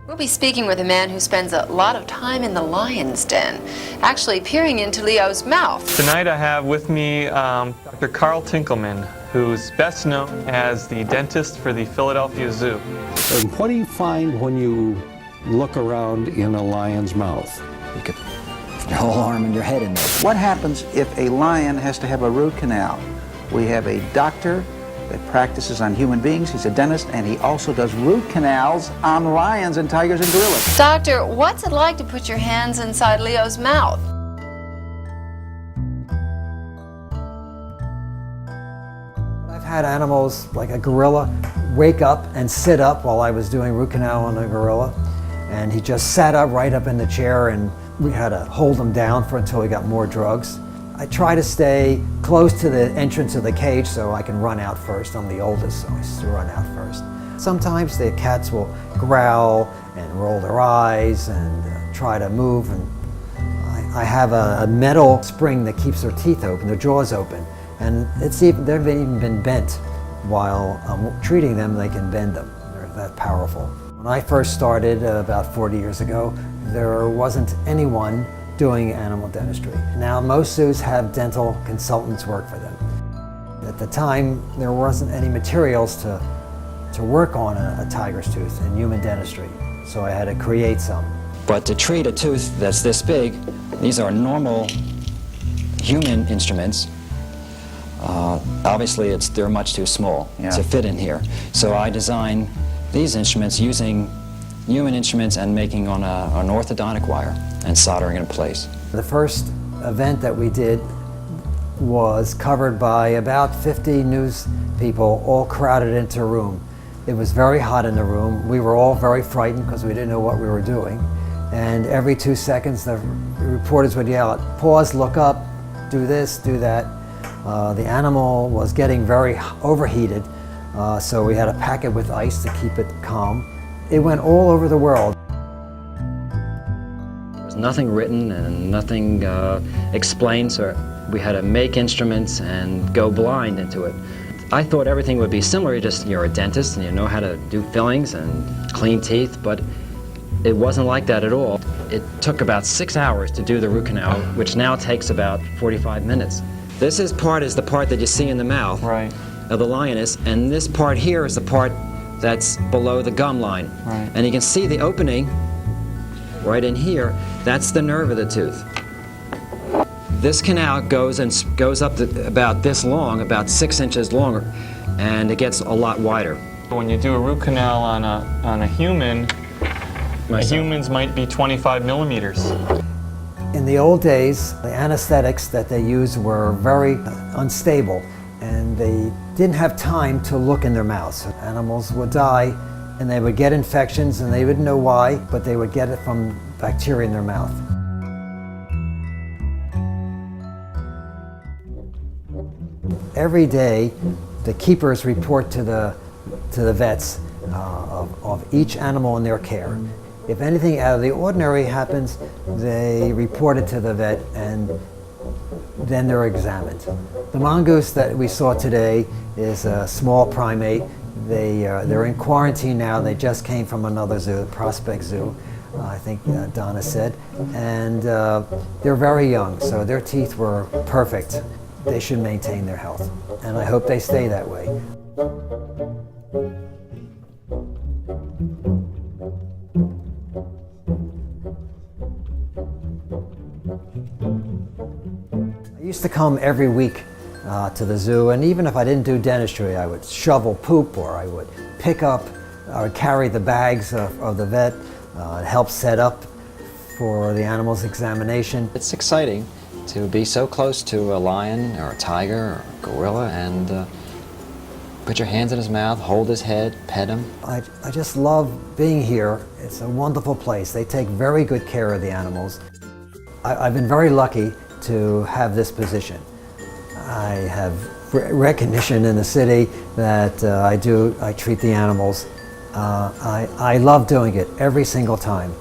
We'll be speaking with a man who spends a lot of time in the lion's den, actually peering into Leo's mouth. Tonight I have with me Dr. Carl Tinkelman, who's best known as the dentist for the Philadelphia Zoo. And what do you find when you look around in a lion's mouth? You could put your whole arm and your head in there. What happens if a lion has to have a root canal? We have a doctor that practices on human beings. He's a dentist, and he also does root canals on lions and tigers and gorillas. Doctor, what's it like to put your hands inside Leo's mouth? I've had animals like a gorilla wake up and sit up while I was doing root canal on a gorilla, and he just sat up right up in the chair, and we had to hold him down until he got more drugs. I try to stay close to the entrance of the cage so I can run out first. I'm the oldest, so I just run out first. Sometimes the cats will growl and roll their eyes and try to move, and I have a metal spring that keeps their teeth open, their jaws open, and they've even been bent. While I'm treating them, they can bend them. They're that powerful. When I first started about 40 years ago, there wasn't anyone doing animal dentistry. Now most zoos have dental consultants work for them. At the time, there wasn't any materials to work on a tiger's tooth in human dentistry, so I had to create some. But to treat a tooth that's this big, these are normal human instruments. Obviously, they're much too small to fit in here. So I designed these instruments using human instruments and making on an orthodontic wire and soldering it in place. The first event that we did was covered by about 50 news people all crowded into a room. It was very hot in the room. We were all very frightened because we didn't know what we were doing. And every 2 seconds the reporters would yell out, "Pause, look up, do this, do that." The animal was getting very overheated, so we had to pack it with ice to keep it calm. It went all over the world. There was nothing written and nothing explained, so we had to make instruments and go blind into it. I thought everything would be similar. You're a dentist and you know how to do fillings and clean teeth, but it wasn't like that at all. It took about 6 hours to do the root canal, which now takes about 45 minutes. This is the part that you see in the mouth of the lioness, and this part here is the part that's below the gum line. And you can see the opening right in here. That's the nerve of the tooth. This canal goes up to about this long, about 6 inches longer, and it gets a lot wider. When you do a root canal on a human, humans might be 25 millimeters. In the old days, the anesthetics that they used were very unstable, and they didn't have time to look in their mouths. Animals would die, and they would get infections, and they wouldn't know why, but they would get it from bacteria in their mouth. Every day, the keepers report to the vets of each animal in their care. If anything out of the ordinary happens, they report it to the vet, and then they're examined. The mongoose that we saw today is a small primate. They're in quarantine now. They just came from another zoo, Prospect Zoo, I think Donna said. And they're very young, so their teeth were perfect. They should maintain their health, and I hope they stay that way. I used to come every week to the zoo, and even if I didn't do dentistry, I would shovel poop, or I would pick up or carry the bags of the vet, help set up for the animal's examination. It's exciting to be so close to a lion or a tiger or a gorilla and put your hands in his mouth, hold his head, pet him. I just love being here. It's a wonderful place. They take very good care of the animals. I've been very lucky to have this position. I have recognition in the city that I treat the animals. I love doing it every single time.